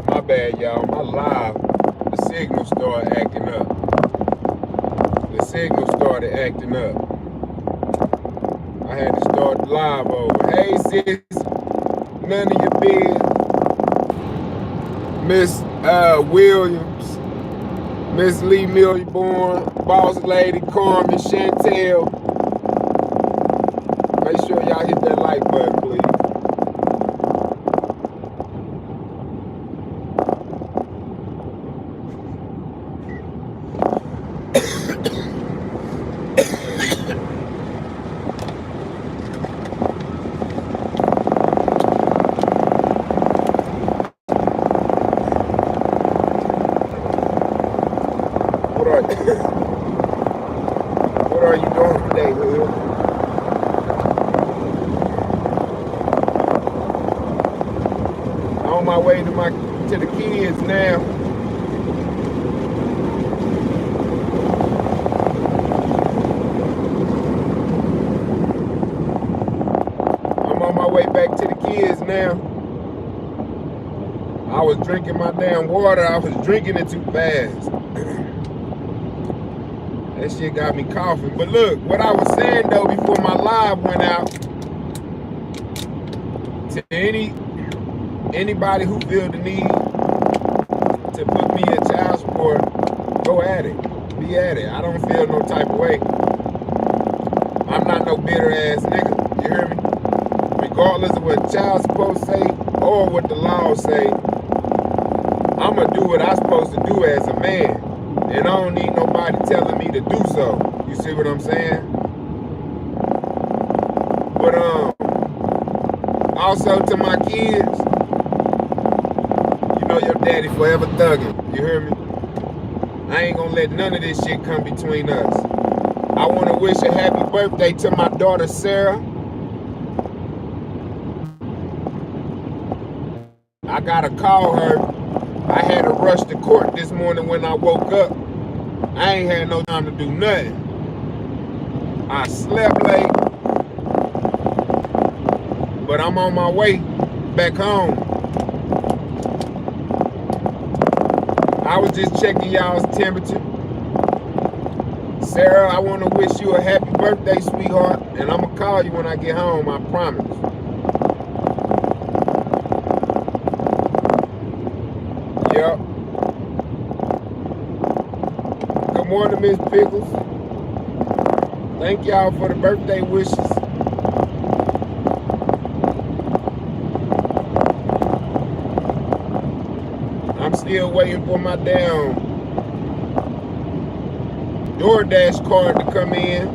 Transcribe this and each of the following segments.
My bad, y'all. My live, the signal started acting up. The signal started acting up. I had to start the live over. Hey, sis, none of your biz. Miss Williams, Miss Lee Millborn, Boss Lady, Carmen, Chantel. Make sure y'all hit that like button, please. What are you doing today, Will? On my way to the kids now. I'm on my way back to the kids now. I was drinking my damn water. I was drinking it too fast. That shit got me coughing. But look, what I was saying though before my live went out, to anybody who feel the need to put me in child support, go at it. Be at it. I don't feel no type of way. I'm not no bitter ass nigga. You hear me? Regardless of what child support say or what the laws say, I'ma do what I'm supposed to do as a man. And I don't need nobody telling me to do so. You see what I'm saying? But also to my kids, you know your daddy forever thugging. You hear me? I ain't gonna let none of this shit come between us. I wanna wish a happy birthday to my daughter Sarah. I gotta call her. I had to rush to court this morning when I woke up. I ain't had no time to do nothing. I slept late, but I'm on my way back home. I was just checking y'all's temperature. Sarah, I want to wish you a happy birthday, sweetheart, and I'm going to call you when I get home, I promise. Yep. Good morning, Miss Pickles. Thank y'all for the birthday wishes. I'm still waiting for my damn DoorDash card to come in.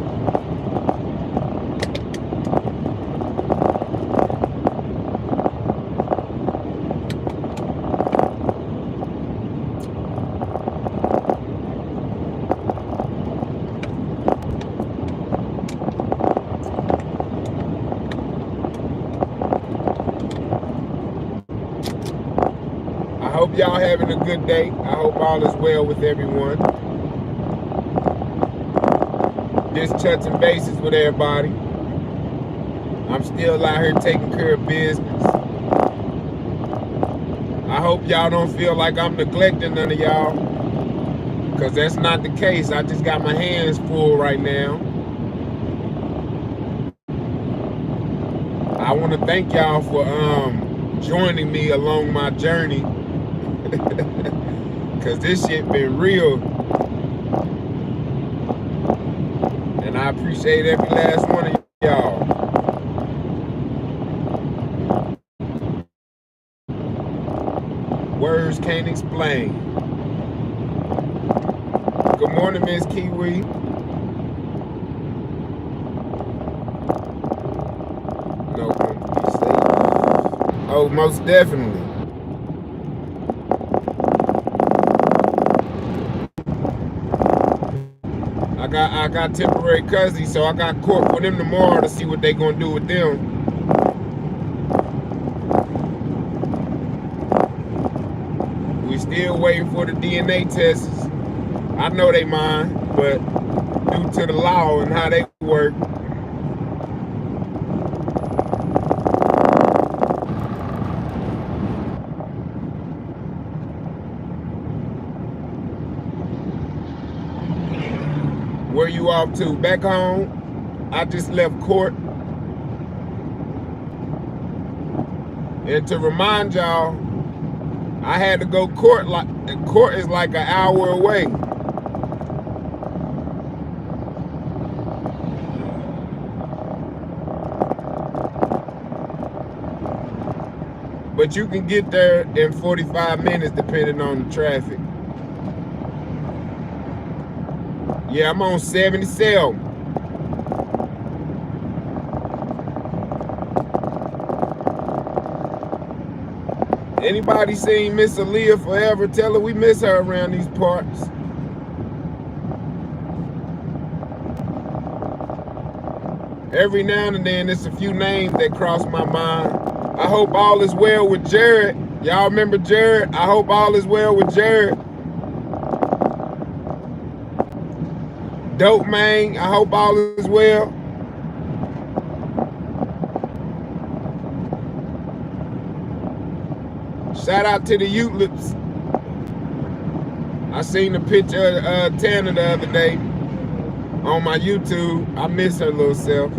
I hope y'all having a good day. I hope all is well with everyone. Just touching bases with everybody. I'm still out here taking care of business. I hope y'all don't feel like I'm neglecting none of y'all, because that's not the case. I just got my hands full right now. I want to thank y'all for joining me along my journey, because this shit been real. And I appreciate every last one of y'all. Words can't explain. Good morning, Miss Kiwi. No, be safe. Oh, most definitely. I got temporary custody, so I got court with them tomorrow to see what they gonna do with them. Still waiting for the DNA tests. I know they mine, but due to the law and how they work, where you off to? Back home? I just left court. And to remind y'all, I had to go court. Court is like an hour away. But you can get there in 45 minutes depending on the traffic. Yeah, I'm on 77. Anybody seen Miss Aaliyah Forever? Tell her we miss her around these parts. Every now and then, there's a few names that cross my mind. I hope all is well with Jared. Y'all remember Jared? I hope all is well with Jared. Dope man, I hope all is well. Shout out to the Utlips. I seen a picture of Tanner the other day on my YouTube. I miss her little self.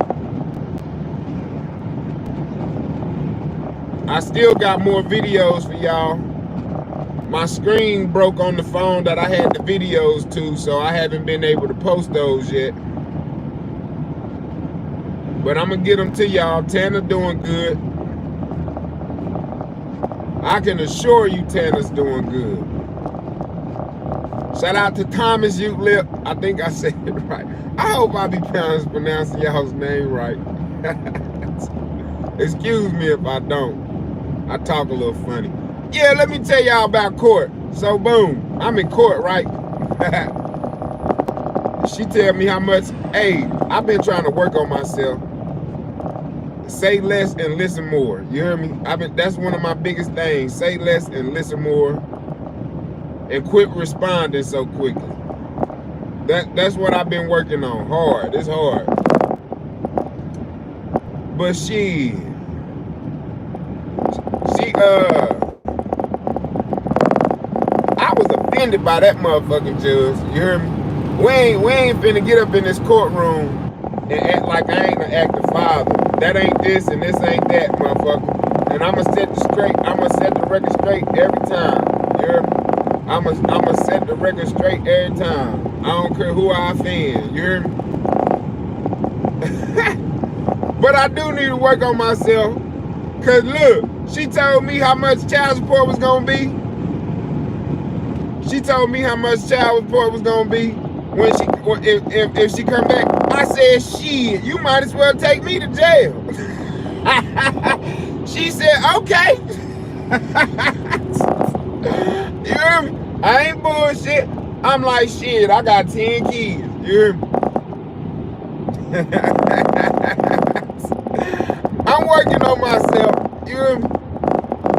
I still got more videos for y'all. My screen broke on the phone that I had the videos to, so I haven't been able to post those yet. But I'm gonna get them to y'all. Tanner doing good. I can assure you Tanner's doing good. Shout out to Thomas Utlip. I think I said it right. I hope I be pronouncing y'all's name right. Excuse me if I don't. I talk a little funny. Yeah, let me tell y'all about court. So boom, I'm in court, right? She tell me how much, hey, I've been trying to work on myself. Say less and listen more. You hear me? That's one of my biggest things. Say less and listen more. And quit responding so quickly. That's what I've been working on. Hard. It's hard. But she I was offended by that motherfucking judge. You hear me? We ain't finna get up in this courtroom and act like I ain't an active father. That ain't this and this ain't that, motherfucker. And I'ma set the record straight every time. You hear me? I'ma set the record straight every time. I don't care who I offend. You hear me? But I do need to work on myself. Cause look, she told me how much child support was gonna be. She told me how much child support was gonna be when if she come back. I said, shit, you might as well take me to jail. She said, okay. You hear me? I ain't bullshit. I'm like, shit, I got 10 kids. You hear me? I'm working on myself. You hear me?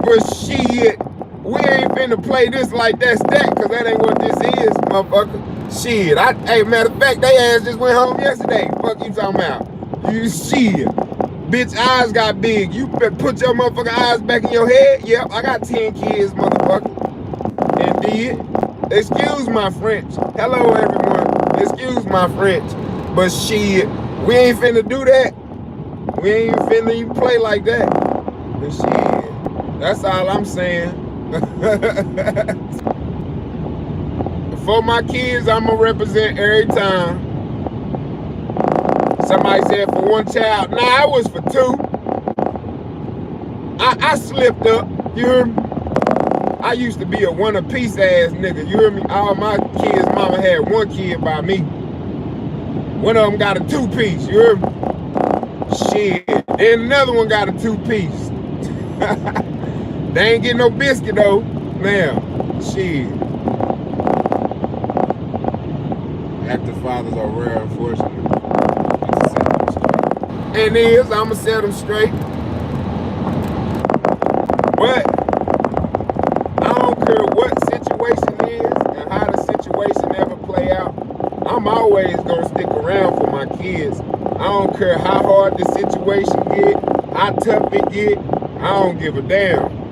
But shit, we ain't finna play this like that's that, cause that ain't what this is, motherfucker. Shit, hey, matter of fact, they ass just went home yesterday. Fuck you talking about? You shit. Bitch, eyes got big. You put your motherfucking eyes back in your head? Yep, I got 10 kids, motherfucker. Indeed. Excuse my French. Hello, everyone. Excuse my French. But shit, we ain't finna do that. We ain't finna even play like that. But shit, that's all I'm saying. For my kids, I'ma represent every time. Somebody said for one child. Nah, I was for two. I slipped up. You hear me? I used to be a one-apiece ass nigga. You hear me? All my kids' mama had one kid by me. One of them got a two-piece. You hear me? Shit. Then another one got a two-piece. They ain't getting no biscuit though. Now, shit. Active fathers are rare, unfortunately. And I'ma set them straight. But I don't care what situation my kids. I don't care how hard the situation get, how tough it get. I don't give a damn.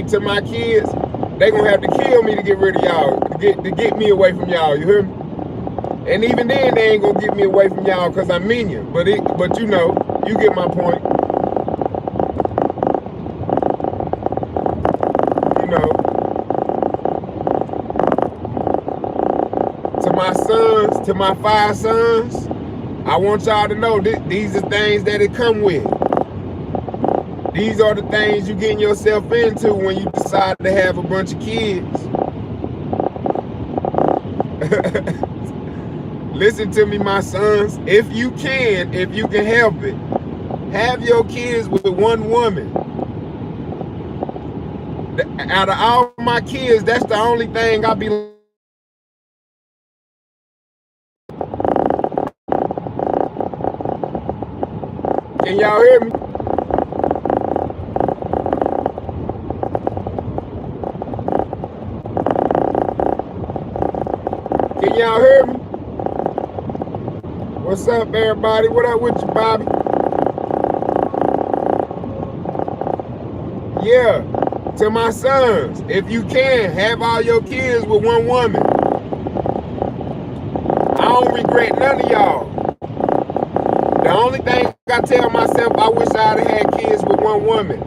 To my kids, they gonna have to kill me to get rid of y'all, to get me away from y'all. You hear me? And even then, they ain't gonna get me away from y'all because I'm minion. But you know, you get my point. You know, to my sons, to my 5 sons, I want y'all to know these are things that it come with. These are the things you getting yourself into when you decide to have a bunch of kids. Listen to me, my sons. If you can help it, have your kids with one woman. Out of all my kids, that's the only thing I be. Can y'all hear me? Can y'all hear me? What's up, everybody? What up with you, Bobby? Yeah, to my sons, if you can, have all your kids with one woman. I don't regret none of y'all. The only thing I tell myself, I wish I'd have had kids with one woman.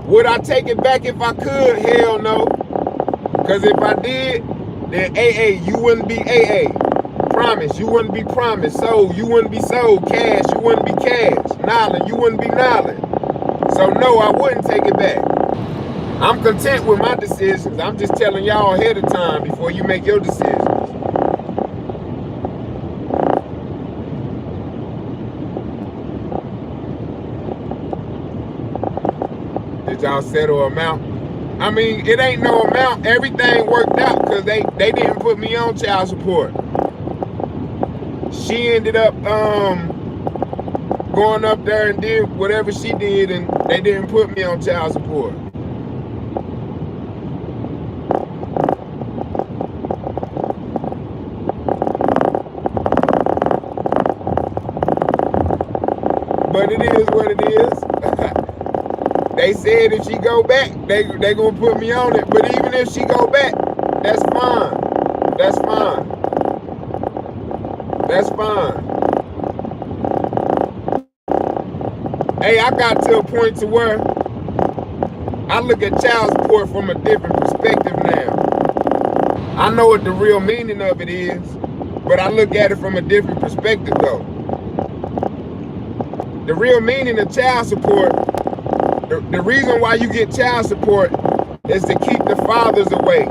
Would I take it back if I could? Hell no. Because if I did, then AA, you wouldn't be AA. Promise, you wouldn't be promised. Sold, you wouldn't be sold. Cash, you wouldn't be cash. Nolin, you wouldn't be nolin. So no, I wouldn't take it back. I'm content with my decisions. I'm just telling y'all ahead of time before you make your decisions. Did y'all settle amount? I mean, it ain't no amount. Everything worked out because they didn't put me on child support. She ended up going up there and did whatever she did, and they didn't put me on child support. But it is what it is. They said if she go back, they gonna put me on it. But even if she go back, that's fine. That's fine. That's fine. Hey, I got to a point to where I look at child support from a different perspective now. I know what the real meaning of it is, but I look at it from a different perspective though. The real meaning of child support, the reason why you get child support is to keep the fathers away.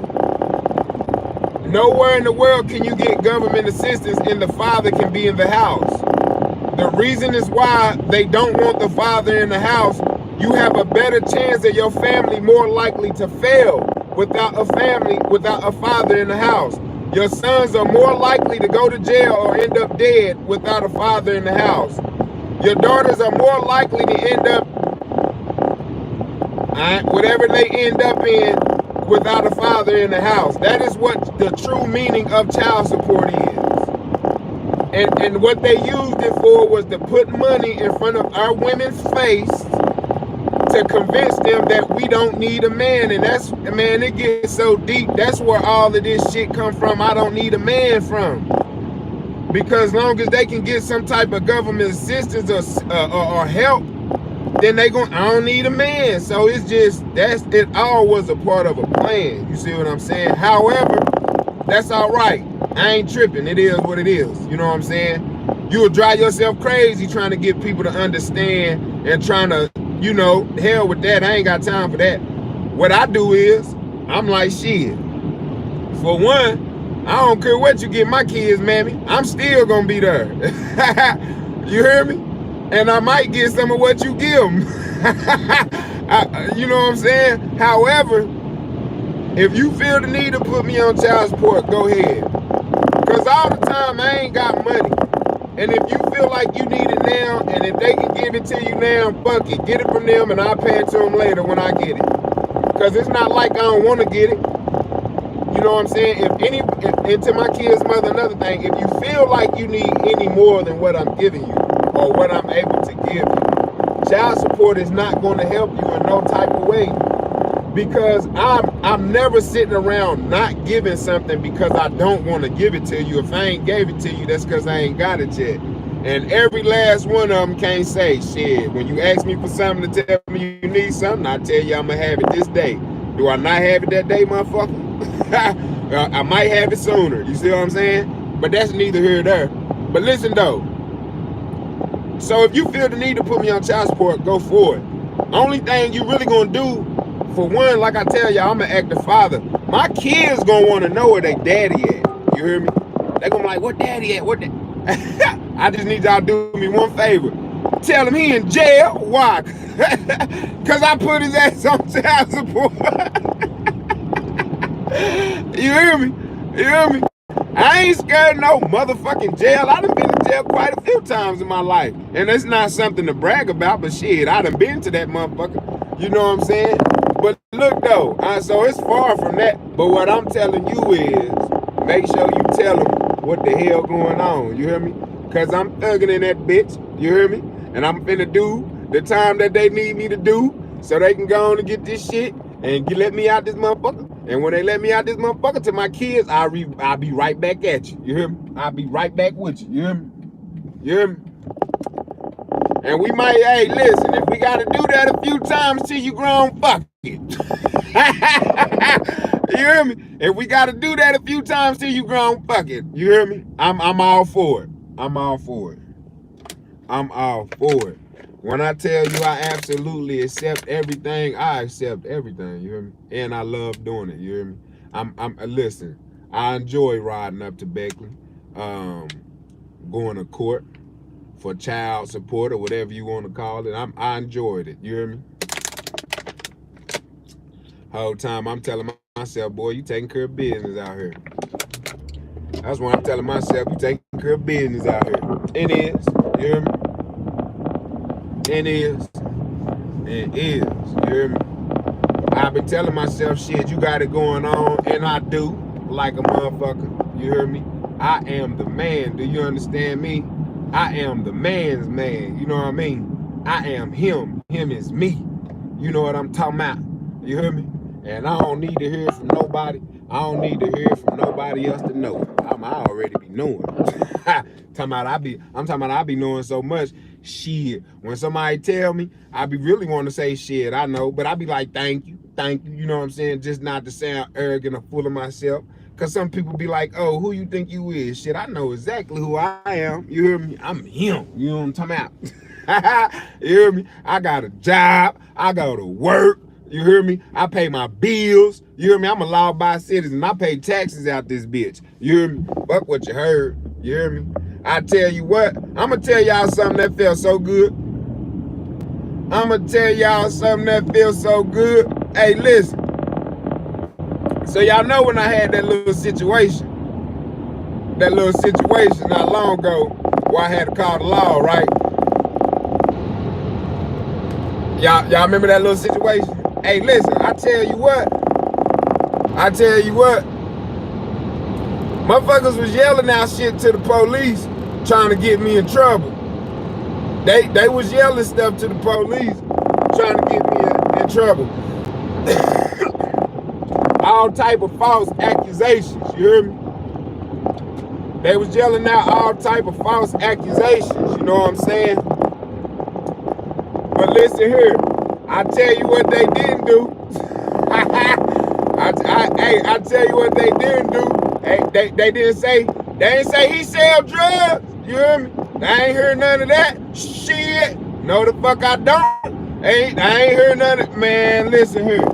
Nowhere in the world can you get government assistance and the father can be in the house. The reason is why they don't want the father in the house. You have a better chance of your family more likely to fail without a father in the house. Your sons are more likely to go to jail or end up dead without a father in the house. Your daughters are more likely to end up, whatever they end up in, without a father in the house. That is what the true meaning of child support is. And what they used it for was to put money in front of our women's face to convince them that we don't need a man. And that's, man, it gets so deep. That's where all of this shit come from. I don't need a man from. Because long as they can get some type of government assistance or help, then they I don't need a man. So it's just, it all was a part of a plan. You see what I'm saying? However, that's all right. I ain't tripping. It is what it is. You know what I'm saying? You will drive yourself crazy trying to get people to understand and trying to, you know, hell with that. I ain't got time for that. What I do is, I'm like, shit. For one, I don't care what you get my kids, mammy. I'm still gonna be there. You hear me? And I might get some of what you give them. You know what I'm saying? However, if you feel the need to put me on child support, go ahead. Because all the time, I ain't got money. And if you feel like you need it now, and if they can give it to you now, fuck it. Get it from them, and I'll pay it to them later when I get it. Because it's not like I don't want to get it. You know what I'm saying? And to my kid's mother, another thing, if you feel like you need any more than what I'm giving you or what I'm able to give you, child support is not going to help you in no type of way, because I'm never sitting around not giving something because I don't want to give it to you. If I ain't gave it to you, that's because I ain't got it yet. And every last one of them can't say shit. When you ask me for something to tell me you need something, I tell you I'm gonna have it this day. Do I not have it that day, motherfucker? I might have it sooner. You see what I'm saying? But that's neither here nor there. But listen though. So if you feel the need to put me on child support, go for it. Only thing you really gonna do, for one, like I tell y'all, I'm an active father. My kids gonna want to know where they daddy at. You hear me? They gonna be like, what daddy at? What I just need y'all to do me one favor. Tell him he in jail. Why? Because I put his ass on child support. You hear me? You hear me? I ain't scared of no motherfucking jail. I done been in jail quite a few times in my life. And it's not something to brag about, but shit, I done been to that motherfucker. You know what I'm saying? But look though, so it's far from that. But what I'm telling you is, make sure you tell them what the hell going on. You hear me? Because I'm thugging in that bitch. You hear me? And I'm finna do the time that they need me to do so they can go on and get this shit and let me out this motherfucker. And when they let me out this motherfucker to my kids, I'll be right back at you. You hear me? I'll be right back with you. You hear me? You hear me? And we might, hey, listen, if we gotta do that a few times till you grown, fuck it. You hear me? If we gotta do that a few times till you grown, fuck it. You hear me? I'm all for it. I'm all for it. I'm all for it. When I tell you I absolutely accept everything, I accept everything. You hear me? And I love doing it. You hear me? Listen. I enjoy riding up to Beckley, going to court for child support or whatever you want to call it. I enjoyed it. You hear me? Whole time I'm telling myself, boy, you taking care of business out here. That's what I'm telling myself, you taking care of business out here. It is. You hear me? It is. It is. You hear me? I've been telling myself, shit, you got it going on, and I do, like a motherfucker. You hear me? I am the man. Do you understand me? I am the man's man. You know what I mean? I am him. Him is me. You know what I'm talking about? You hear me? And I don't need to hear from nobody. I don't need to hear from nobody else to know it. I already be knowing. I'm talking about I be knowing so much. Shit. When somebody tell me, I be really want to say shit, I know, but I be like, thank you. You know what I'm saying? Just not to sound arrogant or full of myself. Cause some people be like, oh, who you think you is? Shit, I know exactly who I am. You hear me? I'm him. You know what I'm talking about? You hear me? I got a job. I go to work. You hear me? I pay my bills. You hear me? I'm a law-abiding citizen. I pay taxes out this bitch. You hear me? Fuck what you heard. You hear me? I tell you what, I'm going to tell y'all something that feels so good. I'm going to tell y'all something that feels so good. Hey, listen. So y'all know when I had that little situation not long ago where I had to call the law, right? Y'all remember that little situation? Hey, listen, I tell you what. Motherfuckers was yelling out shit to the police trying to get me in trouble. They was yelling stuff to the police trying to get me in trouble. All type of false accusations, you hear me? They was yelling out all type of false accusations, you know what I'm saying? But listen here, I tell you what they didn't do. I tell you what they didn't do. Hey, they didn't say he sell drugs. You hear me? I ain't heard none of that. Shit. No, the fuck I don't. I ain't heard none of it. Man, listen here.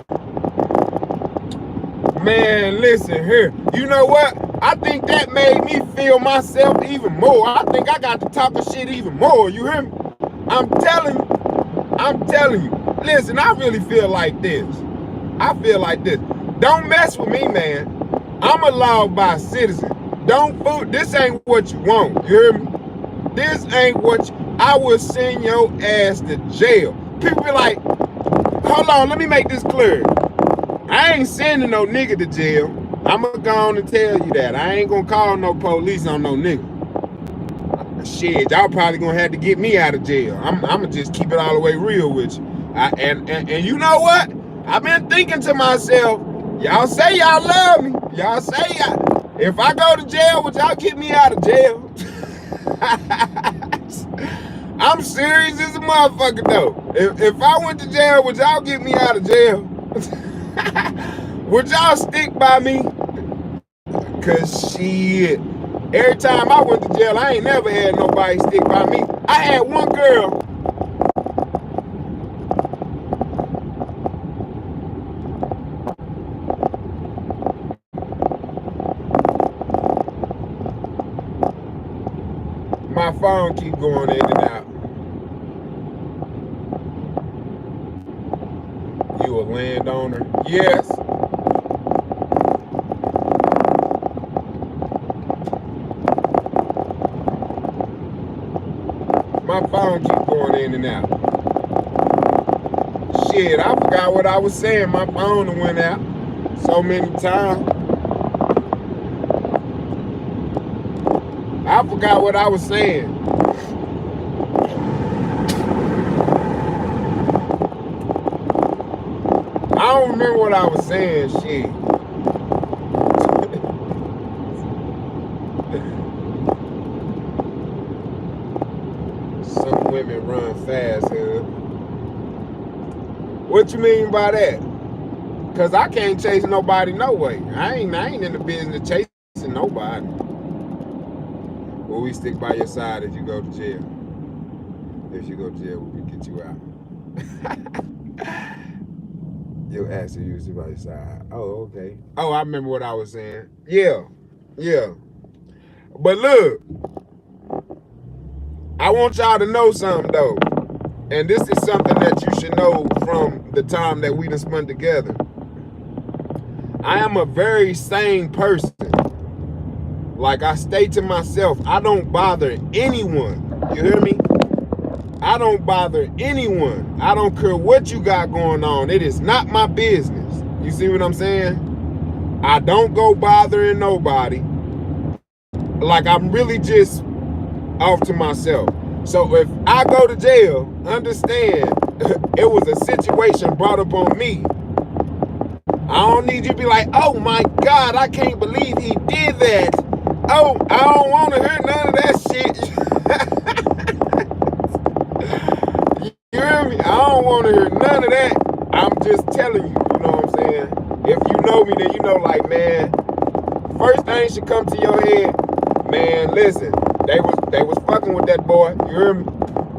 You know what? I think that made me feel myself even more. I think I got to talk shit even more. You hear me? I'm telling you. Listen, I really feel like this. Don't mess with me, man. I'm a law-abiding citizen. Don't fool. This ain't what you want. You hear me? This ain't what I will send your ass to jail. People be like, hold on, let me make this clear. I ain't sending no nigga to jail. I'ma go on and tell you that. I ain't gonna call no police on no nigga. Shit, y'all probably gonna have to get me out of jail. I'ma just keep it all the way real with you. And you know what? I've been thinking to myself, y'all say y'all love me. Y'all say y'all. If I go to jail, would y'all get me out of jail? I'm serious as a motherfucker though. If I went to jail, would y'all get me out of jail? Would y'all stick by me? Cause shit, every time I went to jail, I ain't never had nobody stick by me. I had one girl. My phone keep going in and out. You a landowner? Yes. My phone keep going in and out. Shit, I forgot what I was saying. My phone went out so many times. I forgot what I was saying. I don't remember what I was saying, shit. Some women run fast, huh? What you mean by that? Cause I can't chase nobody no way. I ain't in the business of chasing nobody. Will we stick by your side if you go to jail? If you go to jail, we can get you out. You'll ask you to stick by your side. Oh, okay. Oh, I remember what I was saying. Yeah. But look, I want y'all to know something though. And this is something that you should know from the time that we done spent together. I am a very sane person. Like I stay to myself. I don't bother anyone. You hear me? I don't bother anyone. I don't care what you got going on. It is not my business. You see what I'm saying? I don't go bothering nobody. Like I'm really just off to myself. So if I go to jail, understand it was a situation brought up on me. I don't need you to be like, oh my God, I can't believe he did that. Oh, I don't want to hear none of that shit. You hear me? I don't want to hear none of that. I'm just telling you, you know what I'm saying? If you know me, then you know, like, man, first thing should come to your head, man, listen, they was fucking with that boy. You hear me?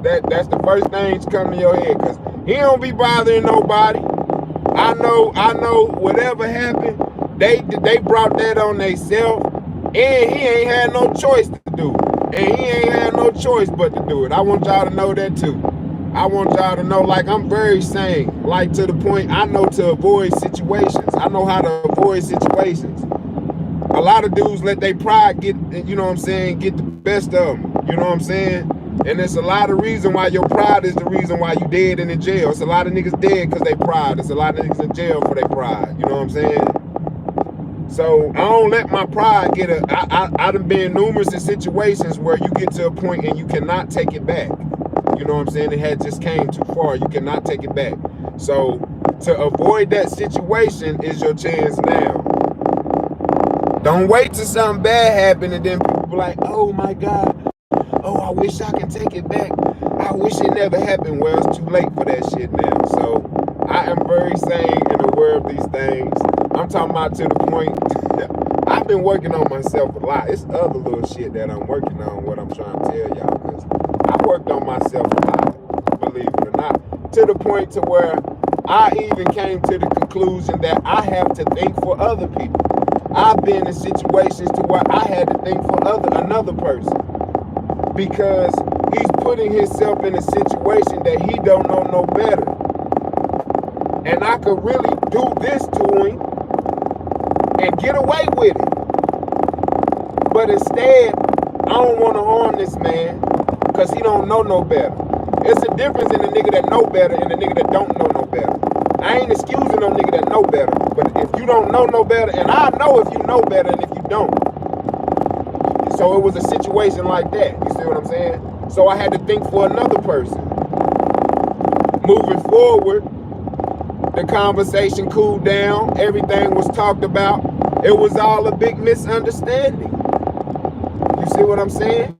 That's the first thing should come to your head, because he don't be bothering nobody. I know whatever happened, they brought that on themselves, and he ain't had no choice to do it. And he ain't had no choice but to do it. I want y'all to know that too. I want y'all to know, like, I'm very sane. Like, to the point, I know to avoid situations. I know how to avoid situations. A lot of dudes let their pride get, you know what I'm saying, get the best of them. You know what I'm saying? And there's a lot of reason why your pride is the reason why you dead and in jail. It's a lot of niggas dead because they pride. It's a lot of niggas in jail for their pride. You know what I'm saying? So I don't let my pride get I done been numerous in situations where you get to a point and you cannot take it back. You know what I'm saying? It had just came too far. You cannot take it back. So to avoid that situation is your chance now. Don't wait till something bad happen and then people be like, oh my God. Oh, I wish I can take it back. I wish it never happened. Well, it's too late for that shit now. So I am very sane and aware of these things. I'm talking about to the point, I've been working on myself a lot. It's other little shit that I'm working on, what I'm trying to tell y'all, because I worked on myself a lot, believe it or not, to the point to where I even came to the conclusion that I have to think for other people. I've been in situations to where I had to think for another person, because he's putting himself in a situation that he don't know no better. And I could really do this to him and get away with it. But instead, I don't want to harm this man because he don't know no better. It's a difference in a nigga that know better and a nigga that don't know no better. I ain't excusing no nigga that know better, but if you don't know no better, and I know if you know better than if you don't. So it was a situation like that. You see what I'm saying? So I had to think for another person. Moving forward, the conversation cooled down. Everything was talked about. It was all a big misunderstanding. You see what I'm saying?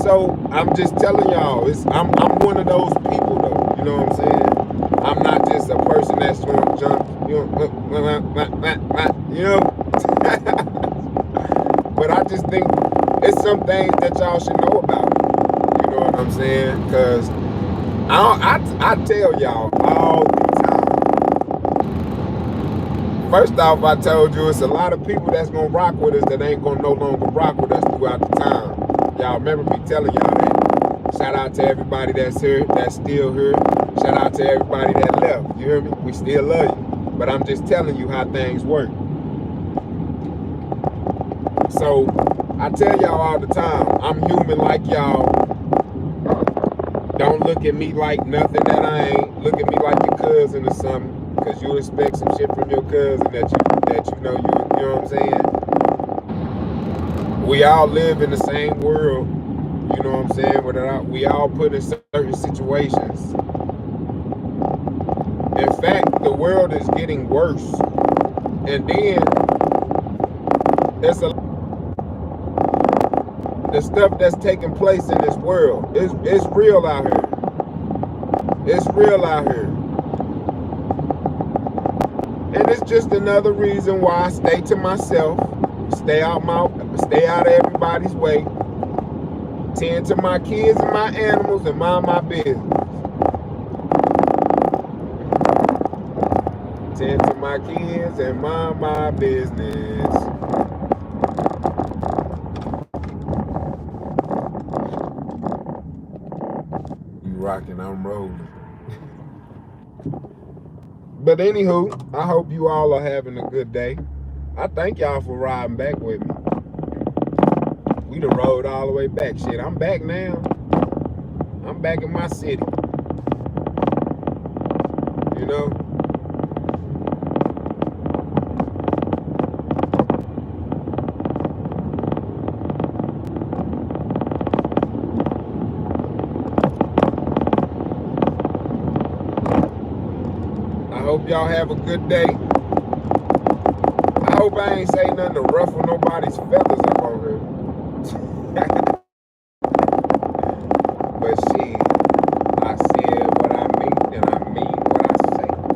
So I'm just telling y'all, I'm one of those people though. You know what I'm saying? I'm not just a person that's gonna jump, you know. But I just think it's some things that y'all should know about. You know what I'm saying? Because I tell y'all all the time. First off, I told you it's a lot of people that's gonna rock with us that ain't gonna no longer rock with us throughout the time. Y'all remember me telling y'all that. Shout out to everybody that's here, that's still here. Shout out to everybody that left. You hear me? We still love you. But I'm just telling you how things work. So I tell y'all all the time, I'm human like y'all. Don't look at me like nothing that I ain't. Look at me like your cousin or something. Cause you expect some shit from your cousin that you know what I'm saying? We all live in the same world. You know what I'm saying? We all put in certain situations. In fact, the world is getting worse. And then the stuff that's taking place in this world. It's real out here. It's real out here. And it's just another reason why I stay to myself, stay out of everybody's way, tend to my kids and my animals, and mind my business. Tend to my kids and mind my business. You rocking, I'm rolling. But anywho, I hope you all are having a good day. I thank y'all for riding back with me. We done rode all the way back. Shit, I'm back now. I'm back in my city. You know? I hope y'all have a good day. I hope I ain't say nothing to ruffle nobody's feathers up on here. But shit, I said what I mean and I mean what I say.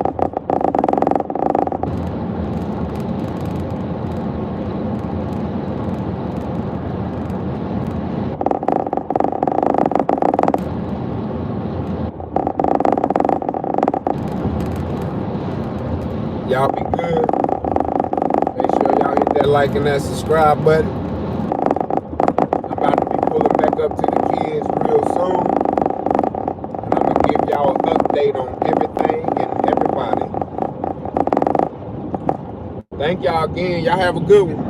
Y'all be good. Make sure y'all hit that like and that subscribe button. I'm about to be pulling back up to the kids real soon. And I'm going to give y'all an update on everything and everybody. Thank y'all again. Y'all have a good one.